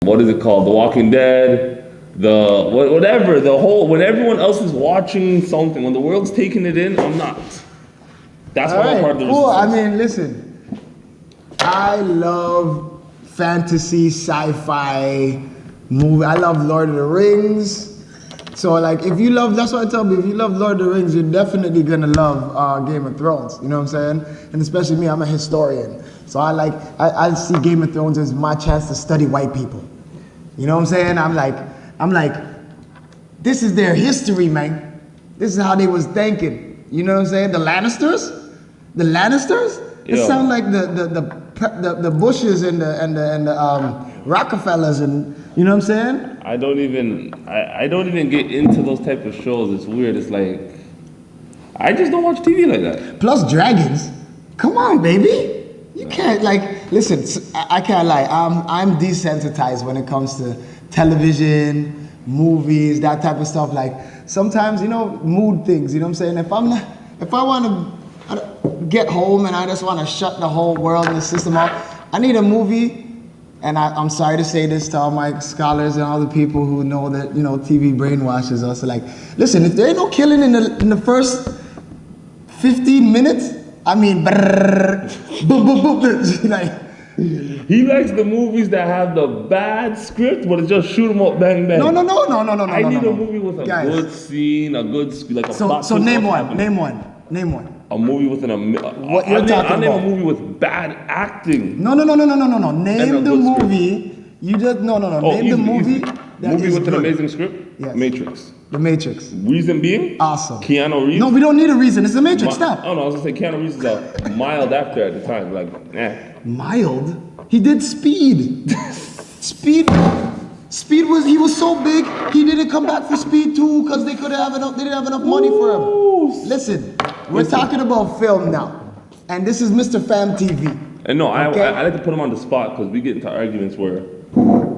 what is it called? The Walking Dead, whatever, the whole, when everyone else is watching something, when the world's taking it in, I'm not. That's what I'm part of the cool. resistance. I mean, listen, I love fantasy, sci-fi movie. I love Lord of the Rings. So like, if you love, that's what I tell people, if you love Lord of the Rings, you're definitely gonna love Game of Thrones. You know what I'm saying? And especially me, I'm a historian. So I see Game of Thrones as my chance to study white people. You know what I'm saying? I'm like, this is their history, man. This is how they was thinking. You know what I'm saying? The Lannisters? It sound like the Bushes and the Rockefellers, and you know what I'm saying? I don't even get into those type of shows. It's weird. It's like, I just don't watch TV like that. Plus dragons. Come on, baby. You can't, like, listen, I can't lie. I'm desensitized when it comes to television, movies, that type of stuff. Like, sometimes, you know, mood things, you know what I'm saying? If I want to get home and I just want to shut the whole world and the system off, I need a movie. And I'm sorry to say this to all my scholars and all the people who know that, you know, TV brainwashes us. Like, listen, if there ain't no killing in the first 15 minutes, I mean, like, he likes the movies that have the bad script, but it's just shoot 'em up, bang bang. No. I need a movie with a good scene, a good like a plot. So name one. A movie with what you're talking about? I'll name a movie with bad acting. No. Name the movie. Script. You just name the movie. Easy. Movie with an amazing script. Yes. Matrix. The Matrix. Reason being? Awesome. Keanu Reeves. No, we don't need a reason. It's the Matrix. Stop. Oh no, I was gonna say Keanu Reeves is a mild actor at the time. Like, Mild? He did Speed. Speed was so big, he didn't come back for Speed 2 because they didn't have enough money for him. Listen, we're talking about film now. And this is Mr. Fam TV. And no, okay? I like to put him on the spot because we get into arguments where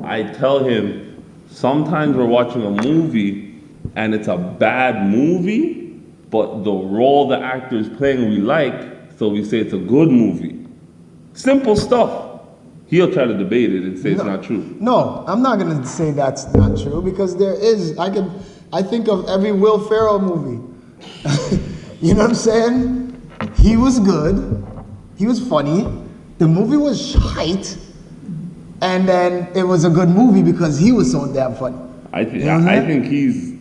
I tell him sometimes we're watching a movie and it's a bad movie, but the role the actor is playing we like, so we say it's a good movie. Simple stuff. He'll try to debate it and say it's not true. No, I'm not gonna say that's not true because there is. I think of every Will Ferrell movie. You know what I'm saying? He was good. He was funny. The movie was shite, and then it was a good movie because he was so damn funny. I think he's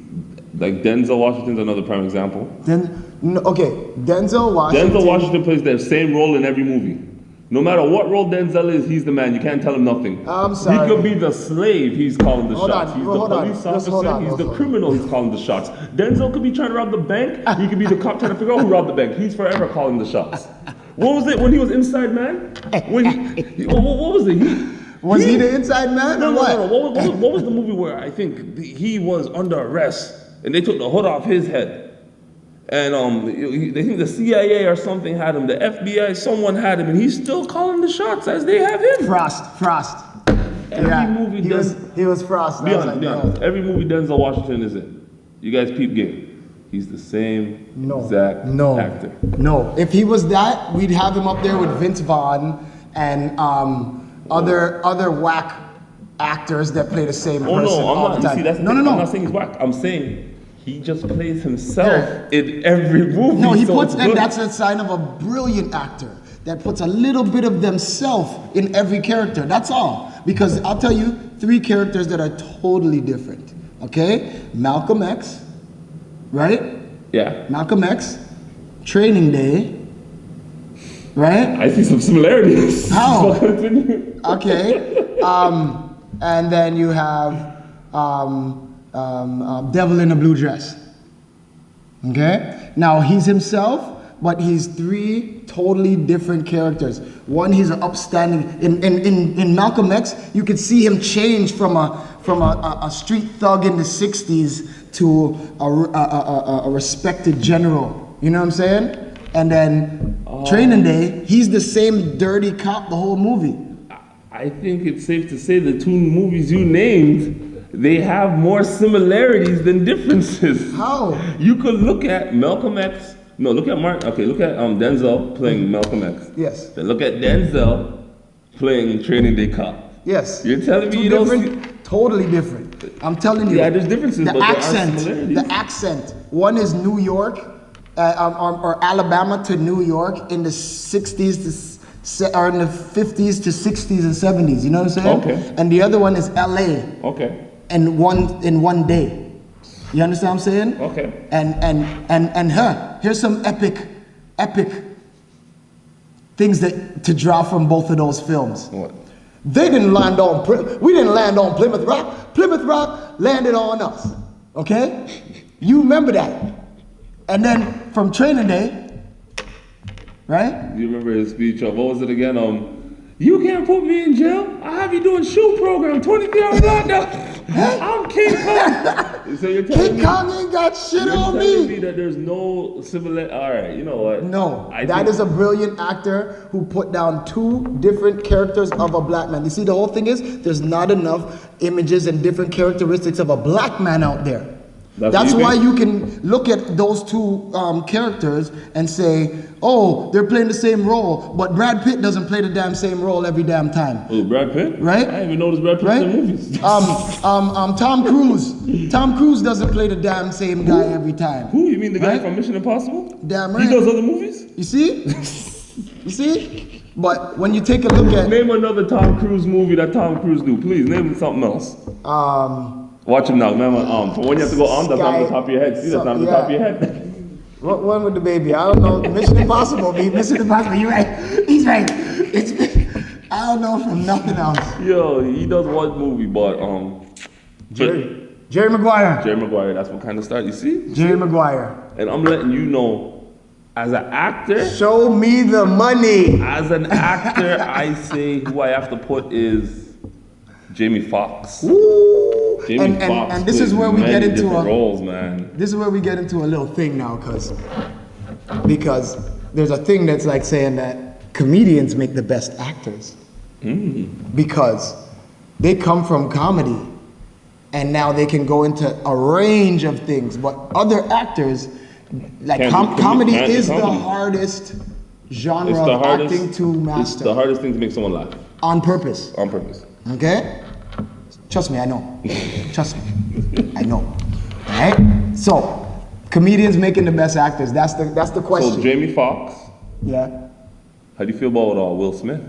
like Denzel Washington's another prime example. Denzel Washington. Denzel Washington plays the same role in every movie. No matter what role Denzel is, he's the man. You can't tell him nothing. I'm sorry. He could be the slave, he's calling the shots. He's the police officer, he's the on. criminal, he's calling the shots. Denzel could be trying to rob the bank, he could be the cop trying to figure out who robbed the bank. He's forever calling the shots. What was it when he was Inside Man? What was it? Was he the Inside Man or what? No. What was the movie where I think he was under arrest and they took the hood off his head? And they think the CIA or something had him, the FBI, someone had him, and he's still calling the shots as they have him. Frost. Every movie he was Frost. Be honest. Every movie Denzel Washington is in. You guys peep game. He's the same exact actor. No. If he was that, we'd have him up there with Vince Vaughn and other whack actors that play the same person all the time. I'm not saying he's whack. I'm saying he just plays himself in every movie. No, and that's a sign of a brilliant actor that puts a little bit of themselves in every character. That's all. Because I'll tell you 3 characters that are totally different. Okay? Malcolm X, right? Yeah. Malcolm X, Training Day, right? I see some similarities. How? Okay. And then you have Devil in a Blue Dress. Okay? Now he's himself, but he's 3 totally different characters. One, he's an upstanding. In Malcolm X, you could see him change from a street thug in the 60s to a respected general. You know what I'm saying? And then Training Day, he's the same dirty cop the whole movie. I think it's safe to say the 2 movies you named, they have more similarities than differences. How? You could look at Malcolm X. No, look at Mark. Okay, look at Denzel playing Malcolm X. Yes. Then look at Denzel playing Training Day Cop. Yes. You're telling me Two you don't different, totally different. I'm telling you. Yeah, there's differences, but there are similarities. The accent. One is New York, or Alabama to New York in the 60s or in the 50s to 60s and 70s. You know what I'm saying? Okay. And the other one is LA. Okay. In one day. You understand what I'm saying? Okay. And here's some epic things to draw from both of those films. What? We didn't land on Plymouth Rock. Plymouth Rock landed on us. Okay? You remember that. And then from Training Day, right? You remember his speech of, what was it again? You can't put me in jail. I have you doing shoe program 23 hours out now. I'm King Kong. So you're telling King me, Kong ain't got shit you're on telling me. me that there's no similar. All right, you know what? No, that is a brilliant actor who put down two different characters of a black man. You see, the whole thing is there's not enough images and different characteristics of a black man out there. That's why you can look at those two characters and say, oh, they're playing the same role, but Brad Pitt doesn't play the damn same role every damn time. Oh, Brad Pitt? Right? I didn't even notice Brad Pitt in the movies. Tom Cruise. Tom Cruise doesn't play the damn same guy every time. Who? You mean the guy from Mission Impossible? Damn right. He does other movies? You see? You see? But when you take a look at... Name another Tom Cruise movie that Tom Cruise do. Please, name something else. Watch him now. Remember, for when you have to go on, that's not on the top of your head. See, that's not on the top of your head. What one with the baby? I don't know. Mission Impossible, baby. Mission Impossible. You're right. He's right. I don't know from nothing else. Yo, he does one movie, but Jerry Maguire. Jerry Maguire, that's what kind of start. You see? Jerry Maguire. And I'm letting you know, as an actor. Show me the money. As an actor, I say who I have to put is Jamie Foxx. Jamie Foxx. And this is where we get into roles, man. This is where we get into a little thing now, because there's a thing that's like saying that comedians make the best actors. Because they come from comedy and now they can go into a range of things, but other actors, like comedy is the hardest genre of acting to master. It's the hardest thing to make someone laugh. On purpose. On purpose. Okay? Trust me, I know. Trust me, I know. Right? So, comedians making the best actors. That's the question. So Jamie Foxx. Yeah. How do you feel about Will Smith?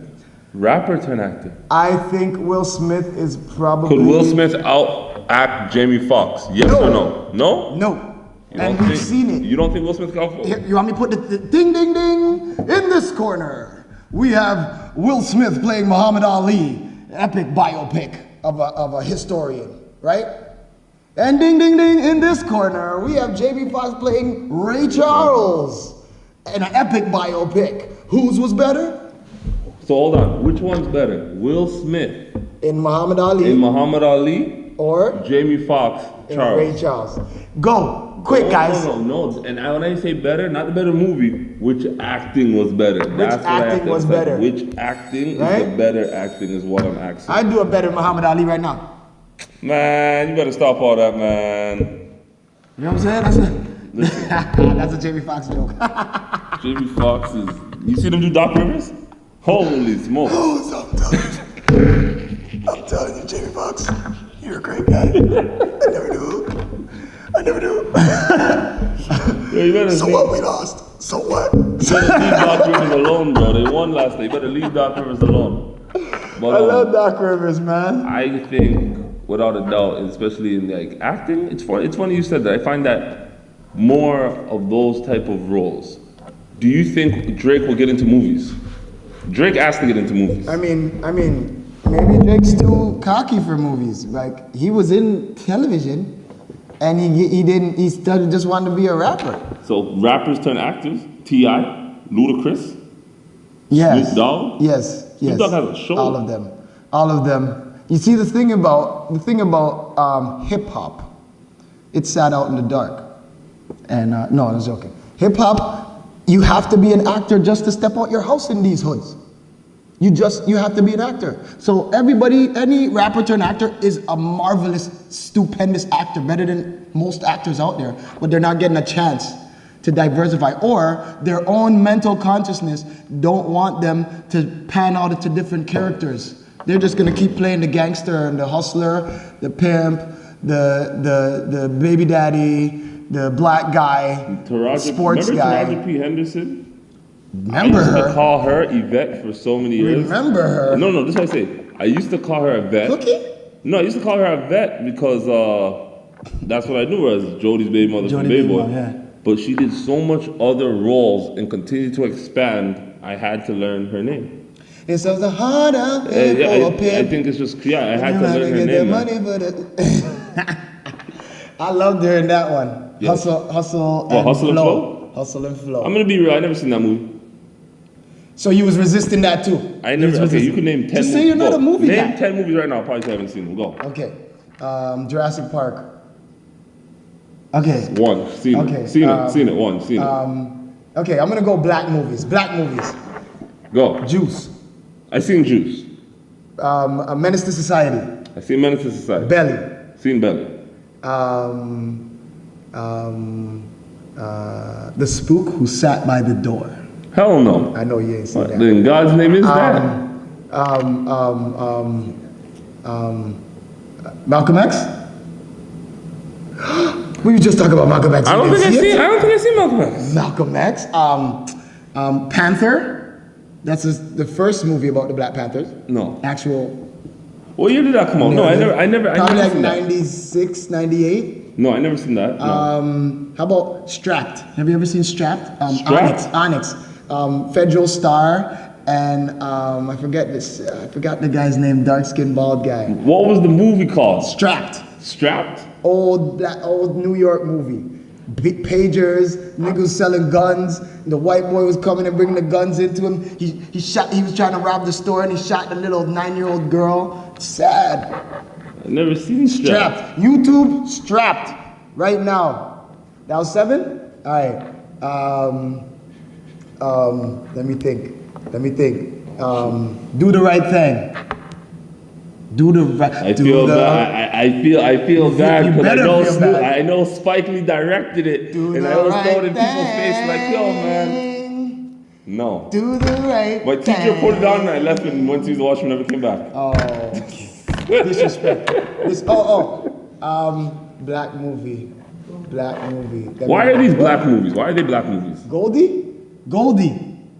Rapper turned actor. I think Will Smith is probably. Could Will Smith out-act Jamie Foxx? Yes or no? No? No. And we've seen it. You don't think Will Smith can out? You want me to put the ding ding ding in this corner? We have Will Smith playing Muhammad Ali, epic biopic of a historian, right? And ding ding ding in this corner, we have Jamie Foxx playing Ray Charles in an epic biopic. Whose was better? So hold on, which one's better? Will Smith in Muhammad Ali, or Jamie Foxx, Charles? Ray Charles. Go, quick guys. No. And when I say better, not the better movie, which acting was better? Which acting was better? Which acting is the better acting is what I'm asking. I'd do a better Muhammad Ali right now. Man, you better stop all that, man. You know what I'm saying? That's a Jamie Foxx joke. Jamie Foxx is... You see them do Doc Rivers? Holy smokes. I'm telling you, Jamie Foxx, you're a great guy. I never do. Yeah, so what, we lost? So what? You better leave Doc Rivers alone, bro. They won last night. You better leave Doc Rivers alone. But, I love Doc Rivers, man. I think, without a doubt, especially in like acting, it's funny you said that. I find that more of those type of roles. Do you think Drake will get into movies? Drake has to get into movies. I mean, maybe Drake's too cocky for movies. Like, he was in television, and he started just wanting to be a rapper. So rappers turn actors. T.I., Ludacris, yes, Snoop Dogg. Yes. Snoop Dogg has a show. All of them. You see, the thing about hip hop, it's sat out in the dark. And no, I was joking. Hip hop. You have to be an actor just to step out your house in these hoods. You have to be an actor. So any rapper turned actor is a marvelous, stupendous actor, better than most actors out there, but they're not getting a chance to diversify, or their own mental consciousness don't want them to pan out into different characters They're just gonna keep playing the gangster and the hustler, the pimp, the baby daddy, the black guy, sports guy. Remember Taraji P. Henderson? Remember I used her? to call her Yvette for so many years. Remember her? No, this is what I say. I used to call her Yvette. Cookie? No, I used to call her Yvette because that's what I knew her as, Jodie's baby mother from Baby Boy. Yeah. But she did so much other roles and continued to expand, I had to learn her name. It says the harder I think it's just, I had to learn her name. I loved her in that one. Yes. Hustle and Flow. Hustle and Flow. I'm gonna be real, I never seen that movie. So you was resisting that too? Okay, you can name 10 movies. Just say you're not a movie guy. Name 10 movies right now, I probably haven't seen them. Go. Okay. Jurassic Park. Okay. One. Seen it. Seen it. One. Seen it. Okay, I'm gonna go black movies. Go. Juice. I seen Juice. A Menace to Society. I seen Menace to Society. Belly. Seen Belly. The Spook Who Sat by the Door. Hell no. I know you ain't seen that. In God's name is that. Malcolm X? We were just talking about Malcolm X. I don't think I seen Malcolm X. Malcolm X. Panther. That's the first movie about the Black Panthers. No. Actual. What year did that come out? No, I never. Probably like seen 96, 98. No, I never seen that. No. How about Strapped? Have you ever seen Strapped? Strapped? Onyx. Federal Star and I forgot the guy's name, dark-skinned bald guy. What was the movie called? Strapped. Strapped? Old New York movie. Big pagers, niggas selling guns. The white boy was coming and bringing the guns into him. He was trying to rob the store and he shot the little 9-year-old girl. Sad. I've never seen Strapped. YouTube Strapped right now. That was 7? All right. Let me think. Do the right thing. I feel bad because I know Spike Lee directed it, and I always throw it in people's face like, yo, man. No. Do the right My teacher put it on and I left and went to the washroom and never came back. Oh, disrespect. Black movie. Why are these black movies? Why are they black movies? Goldie.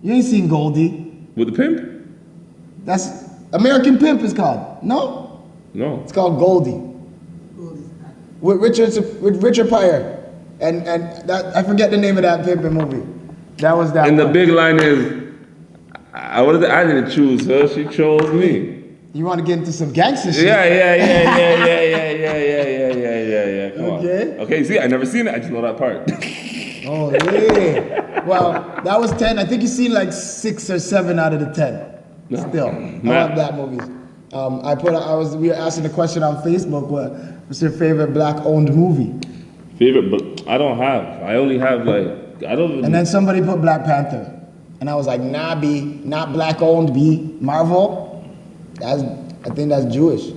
You ain't seen Goldie. With the pimp? That's American Pimp is called. No? No. It's called Goldie. With Richard Pryor. And that I forget the name of that pimping movie. That was that. And one. the big line is, I didn't choose her, she chose me. You want to get into some gangster shit? Yeah. Come on. Okay, see, I never seen it, I just know that part. Oh, yeah. Well, that was 10. I think you've seen like 6 or 7 out of the 10. No. Still. I love black movies. We were asking the question on Facebook, what's your favorite black-owned movie? But I only have And then somebody put Black Panther. And I was like, nah, B, not black-owned, B. Marvel? I think that's Jewish.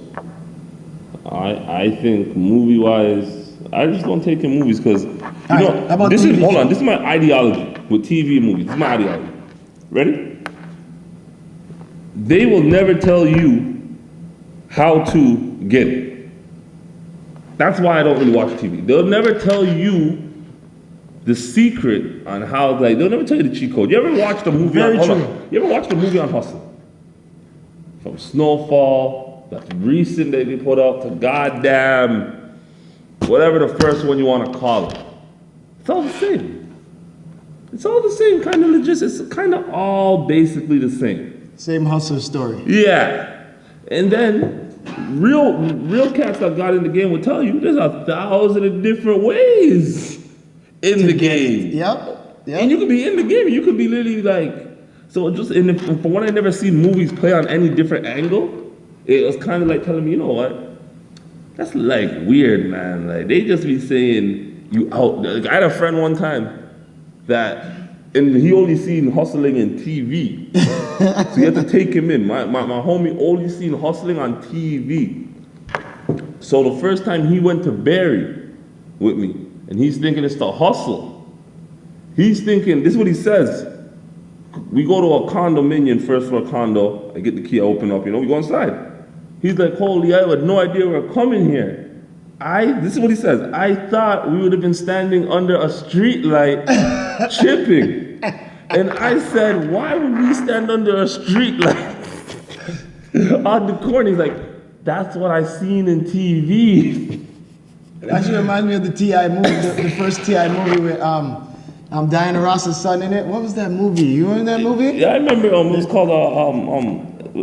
I think movie-wise, I just don't take in movies because, this is my ideology with TV and movies. This is my ideology. Ready? They will never tell you how to get it. That's why I don't really watch TV. They'll never tell you the secret on how, they'll never tell you the cheat code. You ever watched a movie You ever watched a movie on Hustle? From Snowfall, that's recent that they put up, to goddamn, whatever the first one you want to call it. It's all the same. It's all the same, kind of legit. It's kind of all basically the same. Same hustler story. Yeah. And then real cats that got in the game will tell you there's 1,000 different ways in the game. Yep. And you could be in the game, you could be literally from when I never seen movies play on any different angle, it was kind of like telling me, you know what? That's weird, man. They just be saying you out. I had a friend one time and he only seen hustling in TV. So you have to take him in. My homie only seen hustling on TV. So the first time he went to Barry with me, and he's thinking it's the hustle. He's thinking, this is what he says. We go to a condominium, first floor condo. I get the key, I open up, we go inside. He's like, holy, I had no idea we're coming here. This is what he says, I thought we would have been standing under a street light chipping. And I said, why would we stand under a street light on the corner? He's like, that's what I seen in TV. It actually reminds me of the T.I. movie, the first T.I. movie with Diana Ross's son in it. What was that movie? You remember that movie? Yeah, I remember. It was called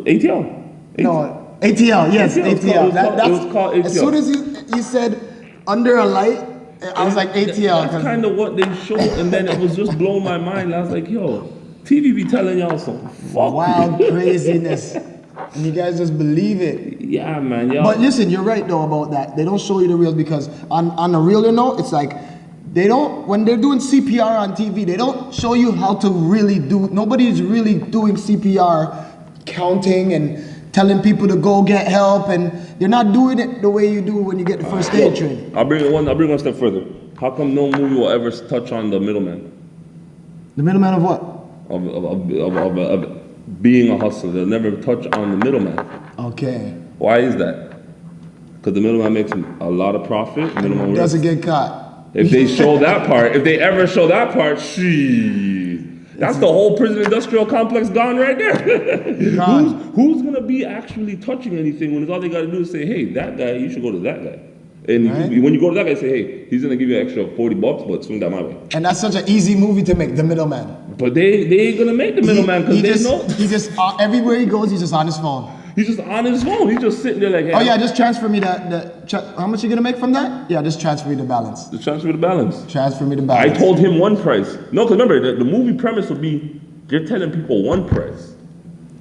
ATL. No, ATL. Yes, ATL. It was called ATL. As soon as you said under a light, I was like ATL. That's kind of what they showed, and then it was just blowing my mind. I was like, yo, TV be telling y'all some wild craziness. And you guys just believe it. Yeah, man. Y'all. But listen, you're right though about that. They don't show you the real because on a realer note, it's like when they're doing CPR on TV, they don't show you how to really do. Nobody's really doing CPR, counting and telling people to go get help, and they're not doing it the way you do when you get the first aid training. I'll bring one step further. How come no movie will ever touch on the middleman? The middleman of what? Of being a hustler. They'll never touch on the middleman. Okay. Why is that? Because the middleman makes a lot of profit. Middleman doesn't get caught. If they show that part, if they ever show that part, that's the whole prison industrial complex gone right there. Gone. Who's gonna be actually touching anything when all they gotta do is say, hey, that guy, you should go to that guy. And when you go to that guy, say, hey, he's gonna give you an extra $40, but swing that my way. And that's such an easy movie to make, the middleman. But they ain't gonna make the middleman because they know. He just everywhere he goes, he's just on his phone. He's just on his phone. He's just sitting there like, hey. Oh yeah, just transfer me how much you gonna make from that? Yeah, just transfer me the balance. Just transfer the balance. Transfer me the balance. I told him one price. No, because remember, the movie premise would be, you're telling people one price,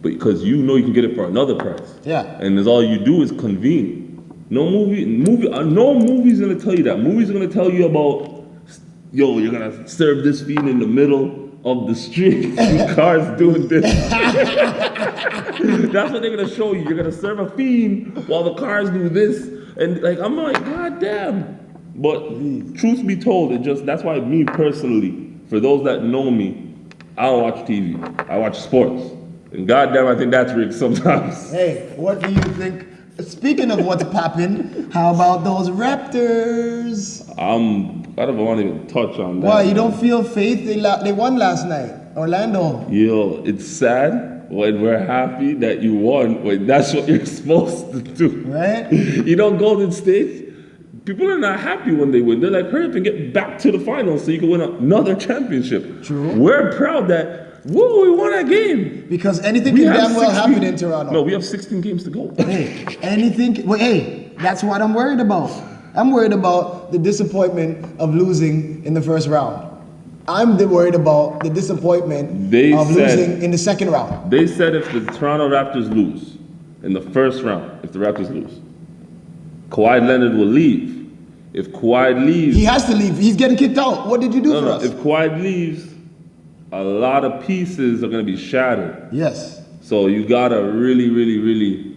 but because you know you can get it for another price. Yeah. And all you do is convene. No movie's gonna tell you that. Movies are gonna tell you about, yo, you're gonna serve this fiend in the middle of the street, and cars doing this. That's what they're gonna show you. You're gonna serve a fiend while the cars do this, and like I'm like, god damn. But truth be told, that's why me personally, for those that know me, I don't watch TV. I watch sports, and goddamn, I think that's rigged sometimes. Hey, what do you think? Speaking of what's poppin', how about those Raptors? I don't want to even touch on that. Why, you don't feel faith? They won last night, Orlando. Yo, it's sad when we're happy that you won, when that's what you're supposed to do. Right? Golden State, people are not happy when they win. They're like, hurry up and get back to the finals so you can win another championship. True. We're proud that, whoa, we won that game. Because anything can damn well happen in Toronto. No, we have 16 games to go. Hey, that's what I'm worried about. I'm worried about the disappointment of losing in the first round. I'm worried about the disappointment of losing in the second round. They said if the Toronto Raptors lose in the first round, if the Raptors lose, Kawhi Leonard will leave. If Kawhi leaves... He has to leave. He's getting kicked out. What did you do for us? If Kawhi leaves, a lot of pieces are going to be shattered. Yes. So you got to really, really, really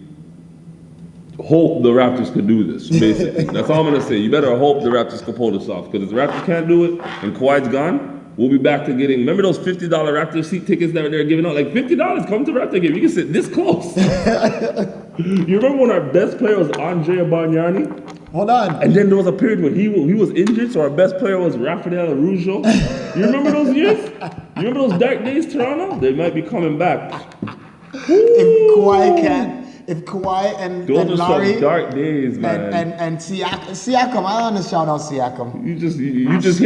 hope the Raptors could do this, basically. That's all I'm going to say. You better hope the Raptors can pull this off. Because if the Raptors can't do it and Kawhi's gone, we'll be back to getting... Remember those $50 Raptors seat tickets that they're giving out? Like $50, come to Raptor game. You can sit this close. You remember when our best player was Andrea Bargnani? Hold on. And then there was a period when he was injured, so our best player was Rafael Arujo. You remember those years? You remember those dark days, Toronto? They might be coming back. If Kawhi and those are Larry, some dark days, man. And Siakam, I want to shout out Siakam. You just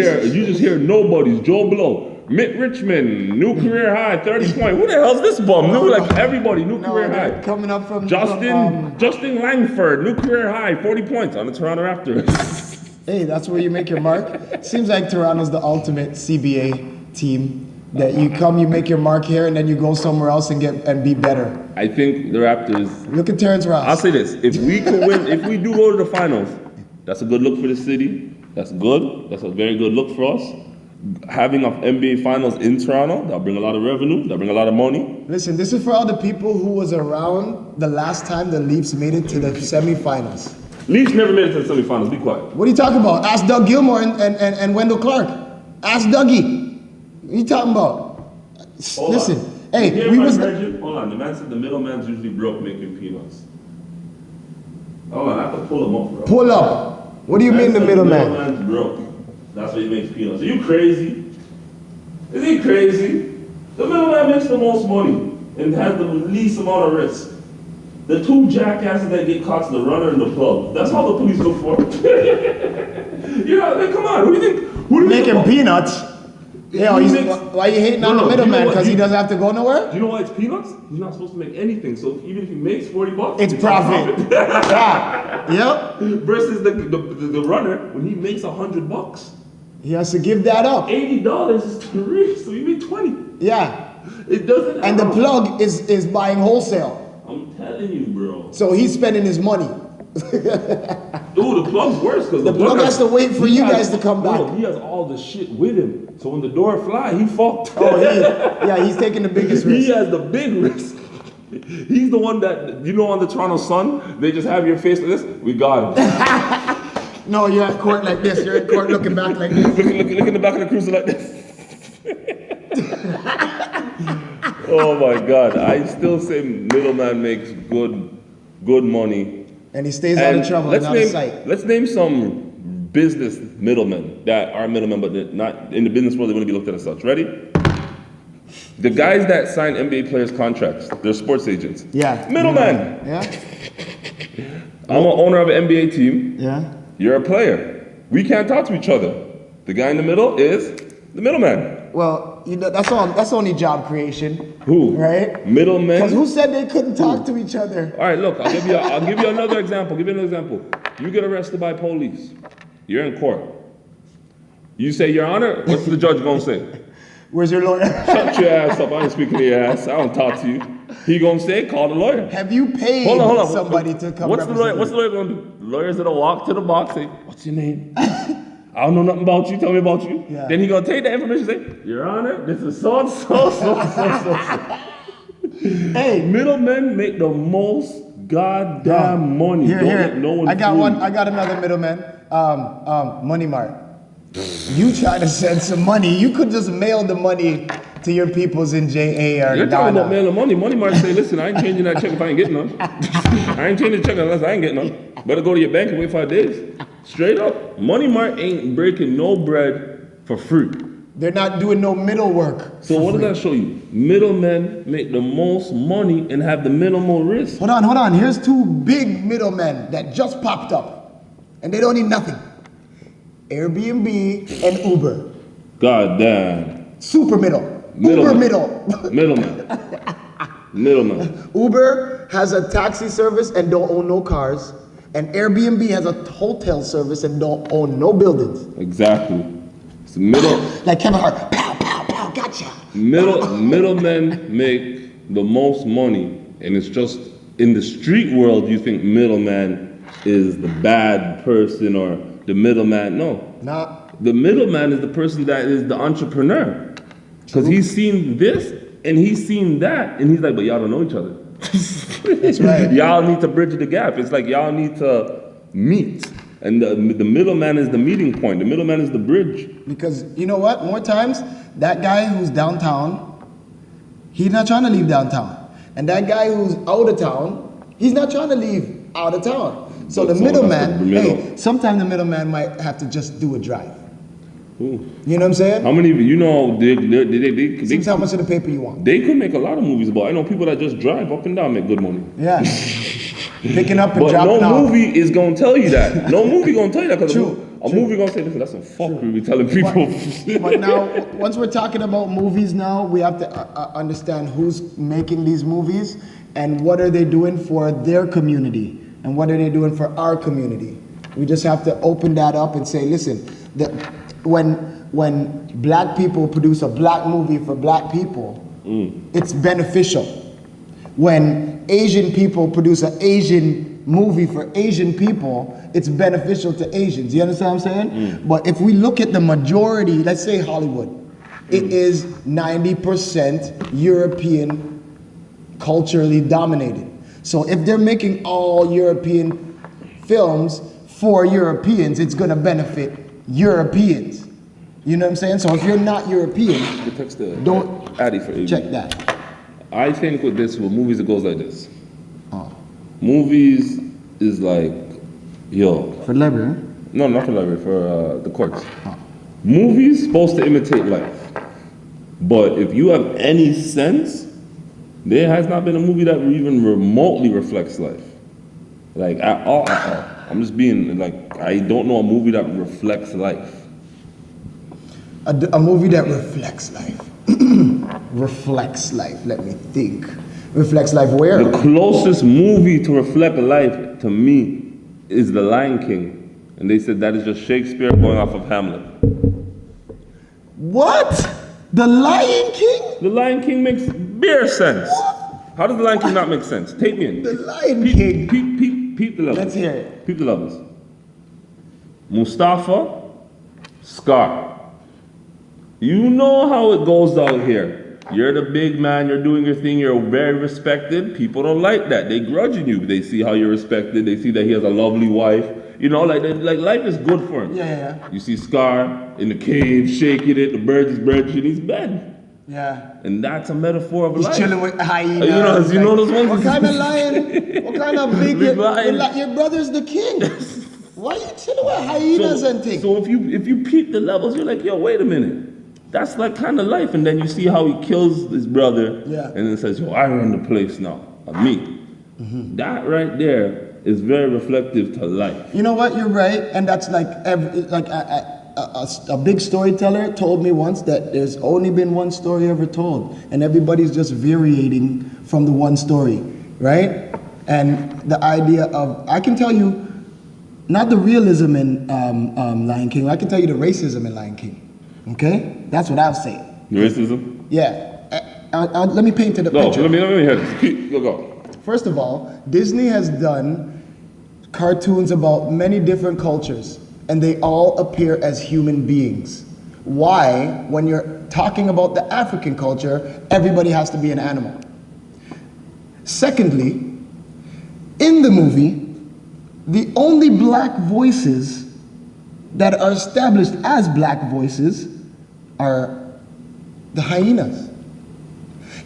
hear nobodies. Joe Blow, Mitt Richmond, new career high, 30 points. Who the hell's this bum? Everybody, new career high. Coming up from Justin Langford, new career high, 40 points on the Toronto Raptors. Hey, that's where you make your mark. Seems like Toronto's the ultimate CBA team. That you come, you make your mark here, and then you go somewhere else and be better. I think the Raptors... Look at Terrence Ross. I'll say this. If we can win, if we do go to the finals, that's a good look for the city. That's good. That's a very good look for us. Having an NBA finals in Toronto, that'll bring a lot of revenue. That'll bring a lot of money. Listen, this is for all the people who was around the last time the Leafs made it to the semifinals. Leafs never made it to the semifinals. Be quiet. What are you talking about? Ask Doug Gilmour and Wendell Clark. Ask Dougie. What are you talking about? Listen, Hey, we was. Hold on, the man said the middleman's usually broke making peanuts. Hold on, I have to pull him up, bro. Pull up. What do you mean the middleman? The middleman's broke. That's why he makes peanuts. Are you crazy? Is he crazy? The middleman makes the most money and has the least amount of risk. The two jackasses that get caught, the runner and the plug. That's how the police look for. You know, like, come on, who do you think? Who do you Making think? peanuts. Yeah, why you hating on the middleman? Because he doesn't have to go nowhere? Do you know why it's peanuts? He's not supposed to make anything. So even if he makes $40, It's profit. Yeah. Yep. Versus the runner, when he makes $100, He has to give that up. $80 is the risk. So you make 20. Yeah. It doesn't. And the plug is buying wholesale. I'm telling you, bro. So he's spending his money. Dude, the plug's worse because The plug has to wait for you guys to come back. Bro, he has all the shit with him. So when the door fly, he fucked. Oh, he's taking the biggest risk. He has the big risk. He's the one that, you know, on the Toronto Sun, they just have your face like this. We got him. No, you're at court like this. You're at court looking back like this. Look in the back of the cruiser like this. Oh my God! I still say middleman makes good money. And he stays out of trouble, not out of sight. Let's name some business middlemen that are middlemen, but they're not in the business world. They want to be looked at as such. Ready? The guys that sign NBA players' contracts, they're sports agents. Yeah. Middleman. Yeah. I'm an owner of an NBA team. Yeah. You're a player. We can't talk to each other. The guy in the middle is the middleman. Well, you know, that's only job creation. Who? Right? Middlemen. Because who said they couldn't talk to each other? All right, look, I'll give you another example. You get arrested by police. You're in court. You say, Your Honor, what's the judge gonna say? Where's your lawyer? Shut your ass up. I ain't speaking to your ass. I don't talk to you. He gonna say, call the lawyer. Have you paid Hold on. somebody to come What's the lawyer gonna do? Lawyer's gonna walk to the box, say, what's your name? I don't know nothing about you. Tell me about you. Yeah. Then he gonna take that information and say, Your Honor, this is so. Hey, middlemen make the most goddamn money. Here. No one I got another middleman. Money Mart. You try to send some money. You could just mail the money to your peoples in JA or You're talking about Ghana. mailing money. Money Mart say, listen, I ain't changing that check if I ain't getting none. I ain't changing the check unless I ain't getting none. Better go to your bank and wait 5 days. Straight up. Money Mart ain't breaking no bread for free. They're not doing no middle work. So what does that show you? Middlemen make the most money and have the minimal risk. Hold on. Here's two big middlemen that just popped up. And they don't need nothing. Airbnb and Uber. God damn. Super middle. Middleman. Uber middle. Middleman. Uber has a taxi service and don't own no cars. And Airbnb has a hotel service and don't own no buildings. Exactly. It's middle. Like Kevin Hart. Pow, pow, pow, gotcha. Middlemen make the most money. And it's just in the street world, you think middleman is the bad person or the middleman. No. Nah. The middleman is the person that is the entrepreneur. Because he's seen this and he's seen that. And he's like, but y'all don't know each other. That's right. Y'all need to bridge the gap. It's like y'all need to meet. And the middleman is the meeting point. The middleman is the bridge. Because you know what? More times, that guy who's downtown, he's not trying to leave downtown. And that guy who's out of town, he's not trying to leave out of town. So the middleman, sometimes the middleman might have to just do a drive. Ooh. You know what I'm saying? How many of you know they See how much of the paper you want. They could make a lot of movies about. I know people that just drive up and down make good money. Yeah. Picking up and but dropping no off. movie is gonna tell you that. No movie gonna tell you that because True. a movie gonna say, listen, that's some fuckery we telling people. But now, once we're talking about movies now, we have to understand who's making these movies and what are they doing for their community and what are they doing for our community. We just have to open that up and say, listen, when black people produce a black movie for black people, it's beneficial. When Asian people produce an Asian movie for Asian people, it's beneficial to Asians. You understand what I'm saying? But if we look at the majority, let's say Hollywood, it is 90% European culturally dominated. So if they're making all European films for Europeans, it's gonna benefit Europeans. You know what I'm saying? So if you're not European, don't Addy for Asian. check that. I think with movies, it goes like this. Oh. Movies is like, yo. For library? No, not for library, for the courts. Oh. Movies supposed to imitate life. But if you have any sense, there has not been a movie that even remotely reflects life. Like, at all. I'm just being, like, I don't know a movie that reflects life. A movie that reflects life. Reflects life, let me think. Reflects life where? The closest movie to reflect life, to me, is The Lion King. And they said that is just Shakespeare going off of Hamlet. What? The Lion King? The Lion King makes bare sense. How does The Lion King not make sense? Take me in. The Lion King. Peep the levels. Let's hear it. Peep the levels. Mustafa, Scar. You know how it goes down here. You're the big man, you're doing your thing, you're very respected. People don't like that. They grudging you. They see how you're respected. They see that he has a lovely wife. You know, like life is good for him. Yeah. You see Scar in the cave, shaking it, the birds is branching, he's bed. Yeah. And that's a metaphor of He's life. chilling with hyenas. You know those ones? What kind of lion? What kind of big lion? Your brother's the king. Why are you chilling with hyenas and things? So if you peep the levels, you're like, yo, wait a minute. That's like kind of life. And then you see how he kills his brother. Yeah. And then says, yo, I run the place now. Me. Mm-hmm. That right there is very reflective to life. You know what? You're right. And that's like a big storyteller told me once that there's only been one story ever told. And everybody's just variating from the one story. Right? And the idea of, I can tell you, not the realism in Lion King, I can tell you the racism in Lion King. Okay? That's what I'll say. Racism? Yeah. Let me paint it a No, picture. let me hear this. Go. First of all, Disney has done cartoons about many different cultures, and they all appear as human beings. Why, when you're talking about the African culture, everybody has to be an animal? Secondly, in the movie, the only black voices that are established as black voices are the hyenas.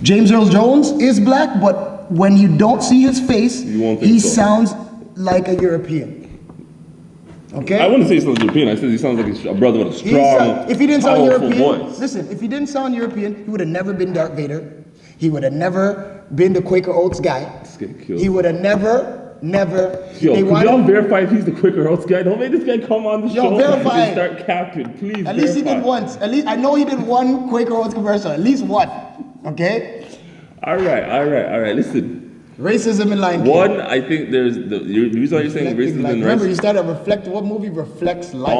James Earl Jones is black, but when you don't see his face, he sounds like a European. Okay? I wouldn't say he sounds European. I said he sounds like a brother with a strong, if he didn't sound powerful European, voice. listen, if he didn't sound European, he would have never been Darth Vader. He would have never been the Quaker Oats guy. He would have never. Yo, could y'all verify if he's the Quaker Oats guy? Don't make this guy come on the show verify. and start capping, please. At least he did once. At least I know he did one Quaker Oats commercial. At least one. Okay? All right. Listen. Racism in Lion King. One, I think there's the reason why you're saying racism in Remember, you started to reflect. What movie reflects life?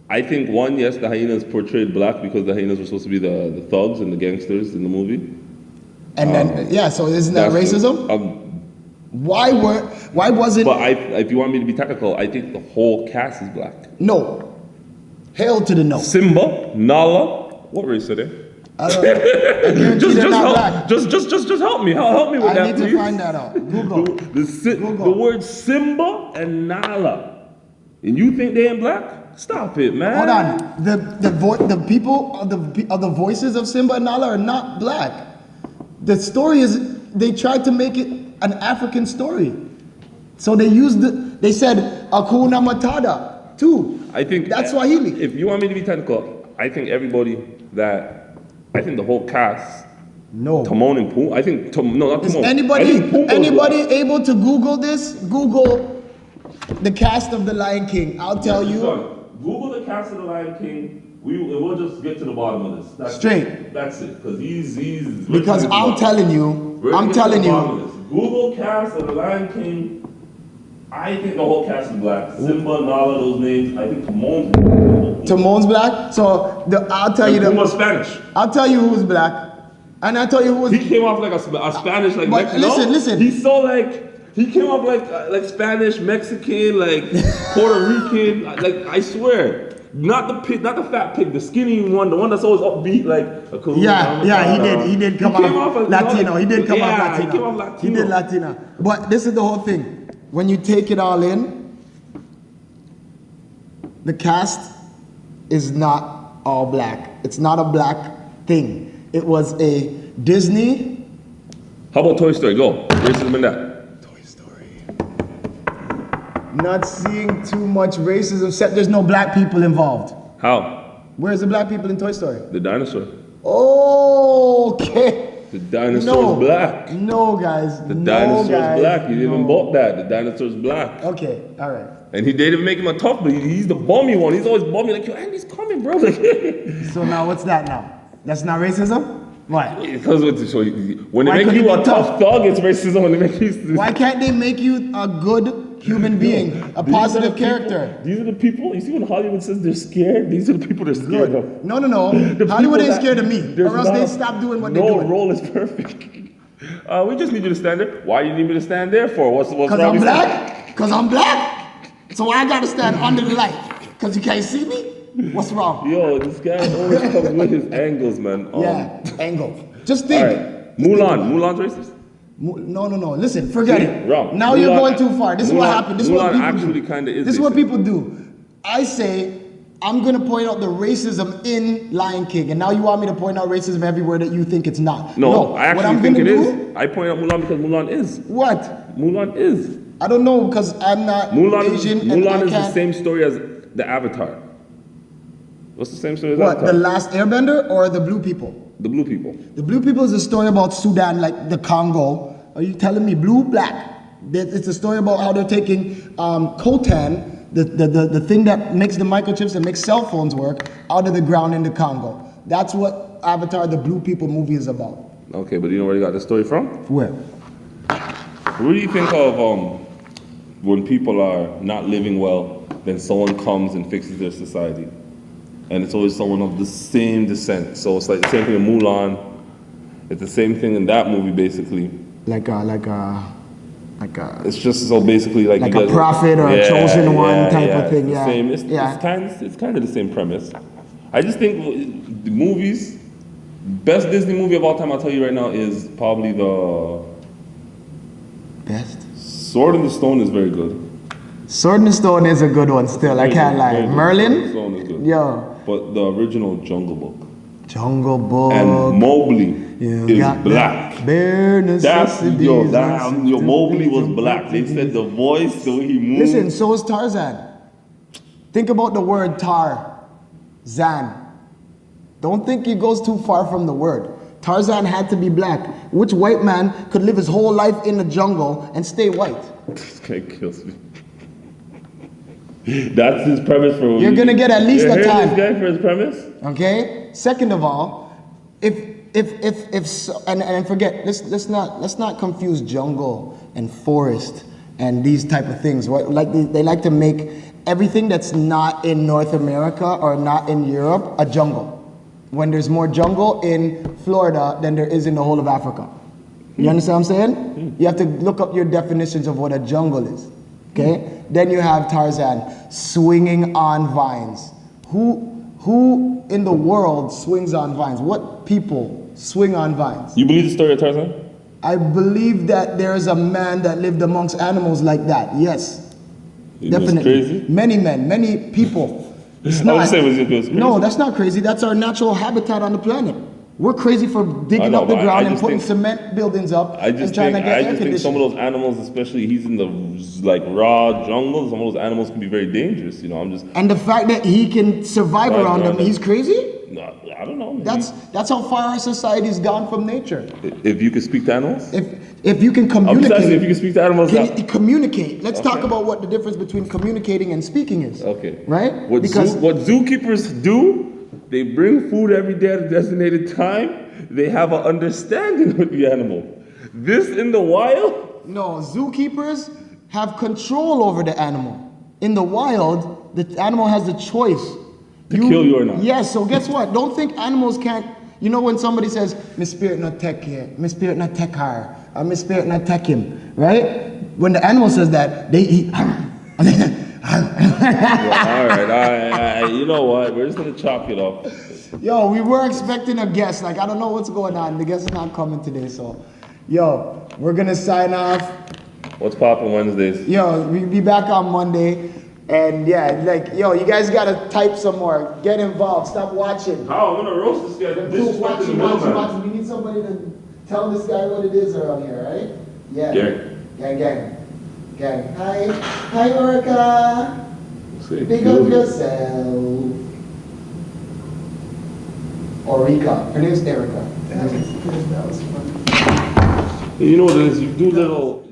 I think one, yes, the hyenas portrayed black because the hyenas were supposed to be the thugs and the gangsters in the movie. And then so isn't that racism? Why was it? But if you want me to be technical, I think the whole cast is black. No. Hell to the no. Simba, Nala, what race are they? I don't know. Just help me. Help me with that, I need please. to find that out. Google. The word Simba and Nala. And you think they ain't black? Stop it, man. Hold on. The people of the voices of Simba and Nala are not black. The story is they tried to make it an African story. So they said Hakuna Matata too. I think that's Swahili. If you want me to be technical, I think the whole cast. No. Timon and Pumbaa. Not Is Timon. anybody able to Google this? Google the cast of The Lion King. I'll tell you. Google the cast of The Lion King. We'll just get to the bottom of this. That's it. Because he's. Because I'm telling you. Google cast of The Lion King. I think the whole cast is black. Simba, Nala, those names. I think Timon's black. So I'll tell you. Pumbaa's Spanish. I'll tell you who's black, and I'll tell you who was. He came off like a Spanish, like. But listen. He's so like. He came off like Spanish, Mexican, like Puerto Rican. Like I swear. Not the fat pig, the skinny one, the one that's always upbeat, like a cool. He did come off Latino. He did come off Latino. He came off Latino. He did Latina. But this is the whole thing. When you take it all in, the cast is not all black. It's not a black thing. It was a Disney How about Toy Story? Go. Racism in that. Toy Story. Not seeing too much racism, except there's no black people involved. How? Where's the black people in Toy Story? The dinosaur. Okay. The dinosaur's black. No, guys. The dinosaur's black. He didn't even bought that. The dinosaur's black. Okay, all right. And they didn't make him a tough, but he's the bummy one. He's always bummy. Like, yo, Andy's coming, bro. Like, so now what's that now? That's not racism? Why? Because when they make you a tough thug, it's racism. When they make you. Why can't they make you a good human being, a positive character? These are the people. You see when Hollywood says they're scared. These are the people they're scared of. No. Hollywood ain't scared of me, or else they stop doing what they're doing. No role is perfect. We just need you to stand there. Why do you need me to stand there for? What's wrong? Because I'm black. Because I'm black. So I gotta stand under the light. Because you can't see me. What's wrong? Yo, this guy always comes with his angles, man. Angle. Just think. All right. Mulan's racist? No. Listen, forget it. Wrong. Now you're going too far. This is what happened. This is what people actually do. Kind of is. This is what people do. I say, I'm gonna point out the racism in Lion King, and now you want me to point out racism everywhere that you think it's not. No, I actually think it is. I point out Mulan because Mulan is. What? Mulan is. I don't know because I'm not Asian. Mulan is the same story as the Avatar. What's the same story as What? Avatar? The Last Airbender or the Blue People? The Blue People. The Blue People is a story about Sudan, like the Congo. Are you telling me blue, black? It's a story about how they're taking coltan, the thing that makes the microchips that makes cell phones work, out of the ground in the Congo. That's what Avatar, the Blue People movie is about. Okay, but you know where you got the story from? Where? What do you think of when people are not living well, then someone comes and fixes their society? And it's always someone of the same descent. So it's like the same thing in Mulan. It's the same thing in that movie, basically. It's just so basically like a prophet or a chosen one type of thing. It's kind of the same premise. I just think the movies, best Disney movie of all time, I'll tell you right now, is probably the best. Sword in the Stone is very good. Sword in the Stone is a good one still. I can't lie. Merlin? Sword in the Stone is good. Yo. But the original Jungle Book. Jungle Book. And Mowgli is black. Mowgli was black. They said the voice, the way he moved. Listen, so is Tarzan. Think about the word Zan. Don't think he goes too far from the word. Tarzan had to be black. Which white man could live his whole life in the jungle and stay white? This guy kills me. That's his premise for. You're gonna get at least a time. This guy for his premise. Okay. Second of all, and forget, let's not confuse jungle and forest and these type of things. What they like to make everything that's not in North America or not in Europe a jungle. When there's more jungle in Florida than there is in the whole of Africa. You understand what I'm saying? You have to look up your definitions of what a jungle is. Okay? Then you have Tarzan swinging on vines. Who in the world swings on vines? What people swing on vines? You believe the story of Tarzan? I believe that there is a man that lived amongst animals like that. Yes. Definitely. Crazy? Many men, many people. It's not. No, that's not crazy. That's our natural habitat on the planet. We're crazy for digging up the ground and putting cement buildings up and trying to get air conditioning. I just think some of those animals, especially he's in the raw jungle, some of those animals can be very dangerous. And the fact that he can survive around them, he's crazy? No, I don't know. That's how far our society's gone from nature. If you could speak to animals? If you can communicate. I'm saying if you can speak to animals. Communicate. Let's talk about what the difference between communicating and speaking is. Okay. Right? What zookeepers do, they bring food every day at a designated time. They have an understanding with the animal. This in the wild? No, zookeepers have control over the animal. In the wild, the animal has the choice. To kill you or not. Yes, so guess what? Don't think animals can't. You know when somebody says, "My spirit not take here, my spirit not take her, or my spirit not take him," right? When the animal says that, they eat. All right. You know what? We're just gonna chalk it up. Yo, we were expecting a guest. I don't know what's going on. The guest is not coming today, so. Yo, we're gonna sign off. What's poppin' Wednesdays? Yo, we'll be back on Monday. And you guys gotta type some more. Get involved. Stop watching. How? I'm gonna roast this guy. Watch. We need somebody to Tell this guy what it is around here, right? Yeah. Gang. Hi, Orca. Pick up yourself. Orica. Her name's Erica. You know what it is? You do little